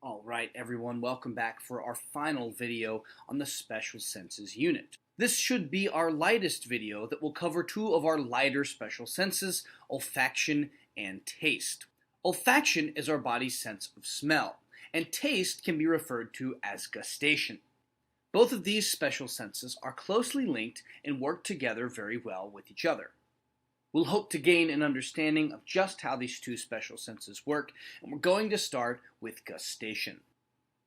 Alright everyone, welcome back for our final video on the special senses unit. This should be our lightest video that will cover two of our lighter special senses, olfaction and taste. Olfaction is our body's sense of smell, and taste can be referred to as gustation. Both of these special senses are closely linked and work together very well with each other. We'll hope to gain an understanding of just how these two special senses work, and we're going to start with gustation.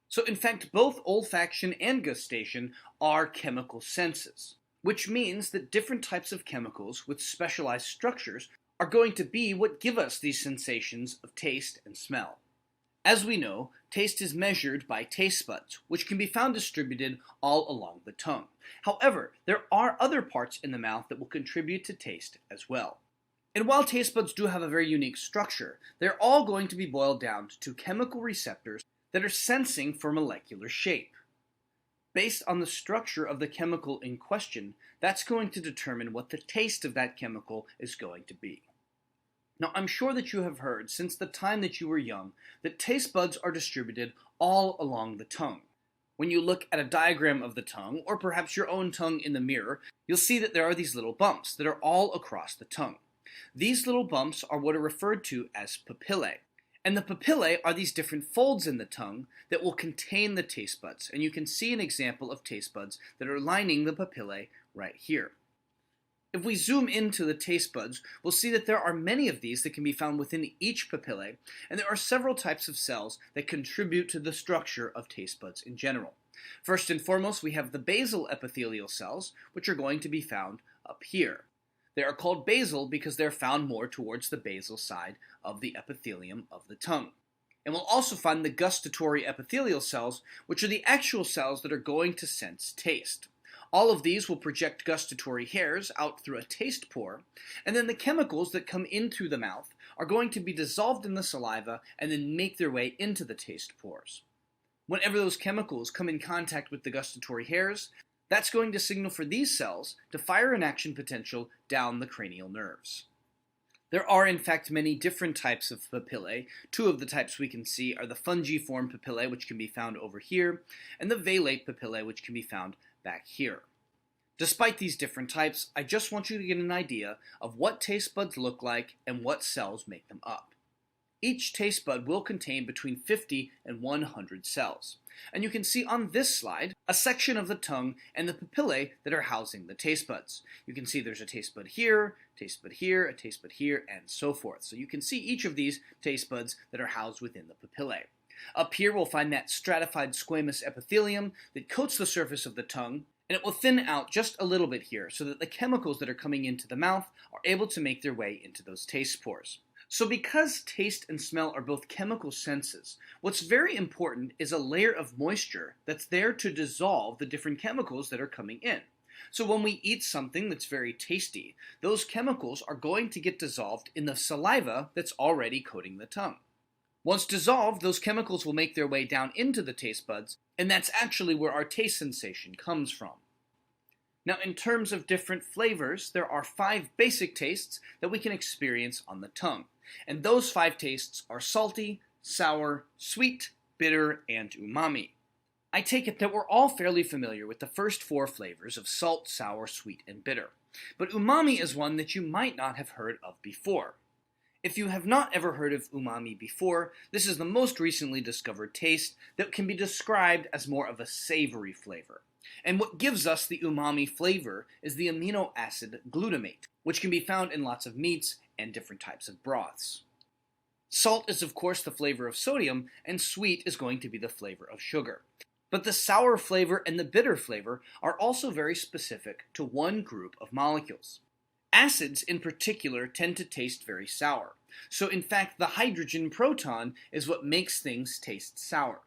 So in fact, both olfaction and gustation are chemical senses, which means that different types of chemicals with specialized structures are going to be what give us these sensations of taste and smell. As we know, taste is measured by taste buds, which can be found distributed all along the tongue. However, there are other parts in the mouth that will contribute to taste as well. And while taste buds do have a very unique structure, they're all going to be boiled down to chemical receptors that are sensing for molecular shape. Based on the structure of the chemical in question, that's going to determine what the taste of that chemical is going to be. Now, I'm sure that you have heard since the time that you were young that taste buds are distributed all along the tongue. When you look at a diagram of the tongue, or perhaps your own tongue in the mirror, you'll see that there are these little bumps that are all across the tongue. These little bumps are what are referred to as papillae. And the papillae are these different folds in the tongue that will contain the taste buds. And you can see an example of taste buds that are lining the papillae right here. If we zoom into the taste buds, we'll see that there are many of these that can be found within each papillae, and there are several types of cells that contribute to the structure of taste buds in general. First and foremost, we have the basal epithelial cells, which are going to be found up here. They are called basal because they're found more towards the basal side of the epithelium of the tongue. And we'll also find the gustatory epithelial cells, which are the actual cells that are going to sense taste. All of these will project gustatory hairs out through a taste pore, and then the chemicals that come in through the mouth are going to be dissolved in the saliva and then make their way into the taste pores. Whenever those chemicals come in contact with the gustatory hairs, that's going to signal for these cells to fire an action potential down the cranial nerves. There are in fact many different types of papillae. Two of the types we can see are the fungiform papillae, which can be found over here, and the velate papillae, which can be found back here. Despite these different types, I just want you to get an idea of what taste buds look like and what cells make them up. Each taste bud will contain between 50 and 100 cells. And you can see on this slide a section of the tongue and the papillae that are housing the taste buds. You can see there's a taste bud here, a taste bud here, a taste bud here, and so forth. So you can see each of these taste buds that are housed within the papillae. Up here we'll find that stratified squamous epithelium that coats the surface of the tongue, and it will thin out just a little bit here so that the chemicals that are coming into the mouth are able to make their way into those taste pores. So because taste and smell are both chemical senses, what's very important is a layer of moisture that's there to dissolve the different chemicals that are coming in. So when we eat something that's very tasty, those chemicals are going to get dissolved in the saliva that's already coating the tongue. Once dissolved, those chemicals will make their way down into the taste buds, and that's actually where our taste sensation comes from. Now, in terms of different flavors, there are 5 basic tastes that we can experience on the tongue. And those 5 tastes are salty, sour, sweet, bitter, and umami. I take it that we're all fairly familiar with the first 4 flavors of salt, sour, sweet, and bitter. But umami is one that you might not have heard of before. If you have not ever heard of umami before, this is the most recently discovered taste that can be described as more of a savory flavor. And what gives us the umami flavor is the amino acid glutamate, which can be found in lots of meats and different types of broths. Salt is of course the flavor of sodium, and sweet is going to be the flavor of sugar. But the sour flavor and the bitter flavor are also very specific to one group of molecules. Acids in particular tend to taste very sour. So in fact, the hydrogen proton is what makes things taste sour.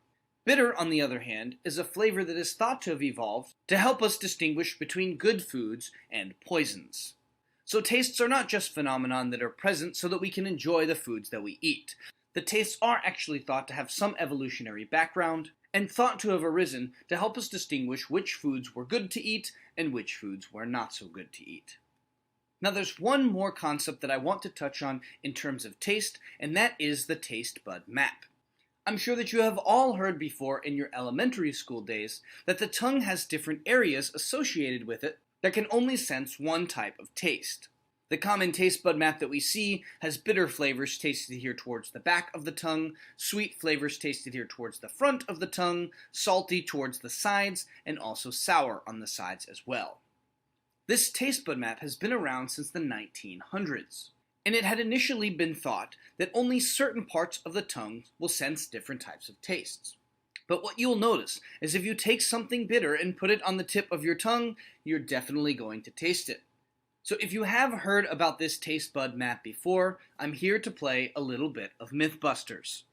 Bitter, on the other hand, is a flavor that is thought to have evolved to help us distinguish between good foods and poisons. So tastes are not just phenomena that are present so that we can enjoy the foods that we eat. The tastes are actually thought to have some evolutionary background and thought to have arisen to help us distinguish which foods were good to eat and which foods were not so good to eat. Now there's one more concept that I want to touch on in terms of taste, and that is the taste bud map. I'm sure that you have all heard before in your elementary school days that the tongue has different areas associated with it that can only sense one type of taste. The common taste bud map that we see has bitter flavors tasted here towards the back of the tongue, sweet flavors tasted here towards the front of the tongue, salty towards the sides, and also sour on the sides as well. This taste bud map has been around since the 1900s, and it had initially been thought that only certain parts of the tongue will sense different types of tastes. But what you'll notice is if you take something bitter and put it on the tip of your tongue, you're definitely going to taste it. So if you have heard about this taste bud map before, I'm here to play a little bit of Mythbusters.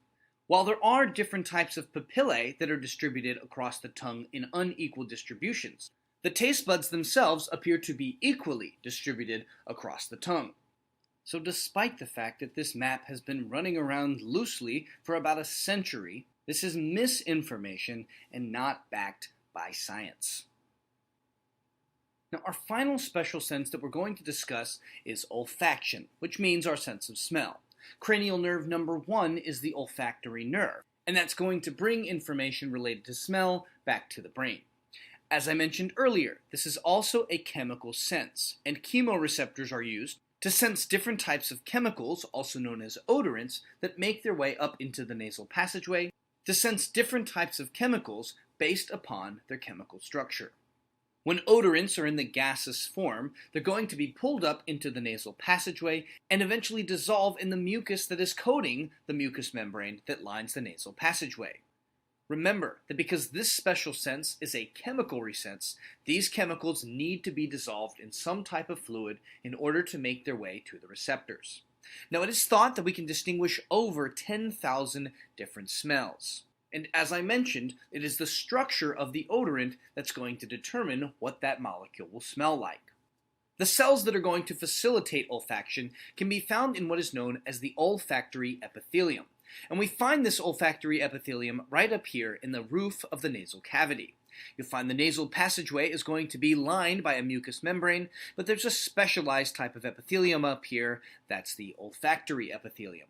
While there are different types of papillae that are distributed across the tongue in unequal distributions, the taste buds themselves appear to be equally distributed across the tongue. So despite the fact that this map has been running around loosely for about a century, this is misinformation and not backed by science. Now, our final special sense that we're going to discuss is olfaction, which means our sense of smell. Cranial nerve number 1 is the olfactory nerve, and that's going to bring information related to smell back to the brain. As I mentioned earlier, this is also a chemical sense, and chemoreceptors are used to sense different types of chemicals, also known as odorants, that make their way up into the nasal passageway, to sense different types of chemicals based upon their chemical structure. When odorants are in the gaseous form, they're going to be pulled up into the nasal passageway and eventually dissolve in the mucus that is coating the mucous membrane that lines the nasal passageway. Remember that because this special sense is a chemical sense, these chemicals need to be dissolved in some type of fluid in order to make their way to the receptors. Now, it is thought that we can distinguish over 10,000 different smells. And as I mentioned, it is the structure of the odorant that's going to determine what that molecule will smell like. The cells that are going to facilitate olfaction can be found in what is known as the olfactory epithelium. And we find this olfactory epithelium right up here in the roof of the nasal cavity. You'll find the nasal passageway is going to be lined by a mucous membrane, but there's a specialized type of epithelium up here, that's the olfactory epithelium.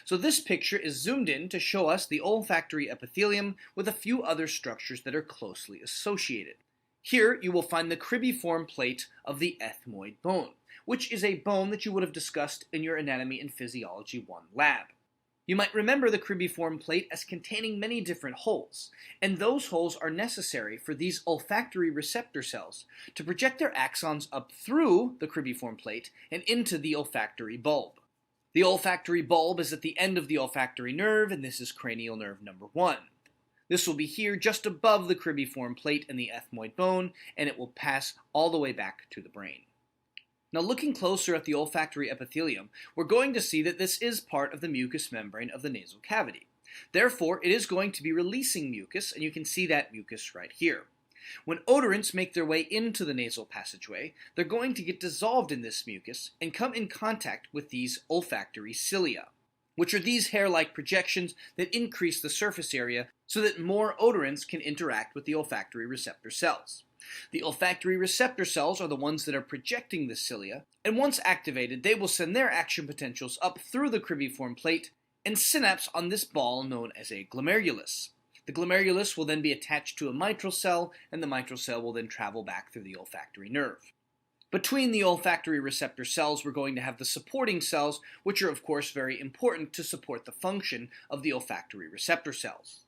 So this picture is zoomed in to show us the olfactory epithelium with a few other structures that are closely associated. Here you will find the cribriform plate of the ethmoid bone, which is a bone that you would have discussed in your Anatomy and Physiology 1 lab. You might remember the cribriform plate as containing many different holes, and those holes are necessary for these olfactory receptor cells to project their axons up through the cribriform plate and into the olfactory bulb. The olfactory bulb is at the end of the olfactory nerve, and this is cranial nerve number 1. This will be here just above the cribriform plate and the ethmoid bone, and it will pass all the way back to the brain. Now, looking closer at the olfactory epithelium, we're going to see that this is part of the mucous membrane of the nasal cavity. Therefore, it is going to be releasing mucus, and you can see that mucus right here. When odorants make their way into the nasal passageway, they're going to get dissolved in this mucus and come in contact with these olfactory cilia, which are these hair-like projections that increase the surface area so that more odorants can interact with the olfactory receptor cells. The olfactory receptor cells are the ones that are projecting the cilia, and once activated, they will send their action potentials up through the cribriform plate and synapse on this ball known as a glomerulus. The glomerulus will then be attached to a mitral cell, and the mitral cell will then travel back through the olfactory nerve. Between the olfactory receptor cells, we're going to have the supporting cells, which are of course very important to support the function of the olfactory receptor cells.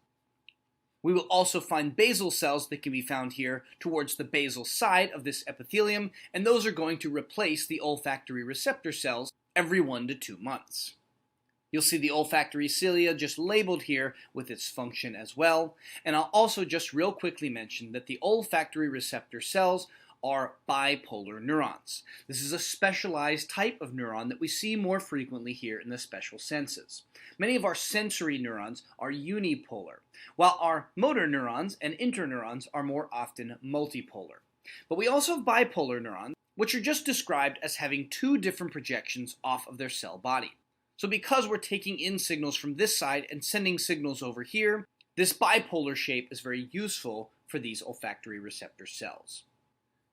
We will also find basal cells that can be found here towards the basal side of this epithelium, and those are going to replace the olfactory receptor cells every 1 to 2 months. You'll see the olfactory cilia just labeled here with its function as well, and I'll also just real quickly mention that the olfactory receptor cells are bipolar neurons. This is a specialized type of neuron that we see more frequently here in the special senses. Many of our sensory neurons are unipolar, while our motor neurons and interneurons are more often multipolar. But we also have bipolar neurons, which are just described as having 2 different projections off of their cell body. So because we're taking in signals from this side and sending signals over here, this bipolar shape is very useful for these olfactory receptor cells.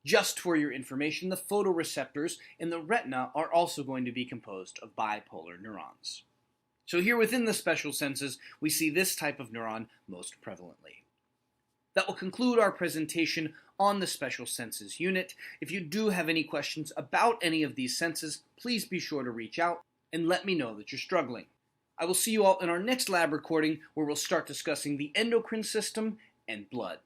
Just for your information, the photoreceptors in the retina are also going to be composed of bipolar neurons. So here within the special senses, we see this type of neuron most prevalently. That will conclude our presentation on the special senses unit. If you do have any questions about any of these senses, please be sure to reach out and let me know that you're struggling. I will see you all in our next lab recording where we'll start discussing the endocrine system and blood.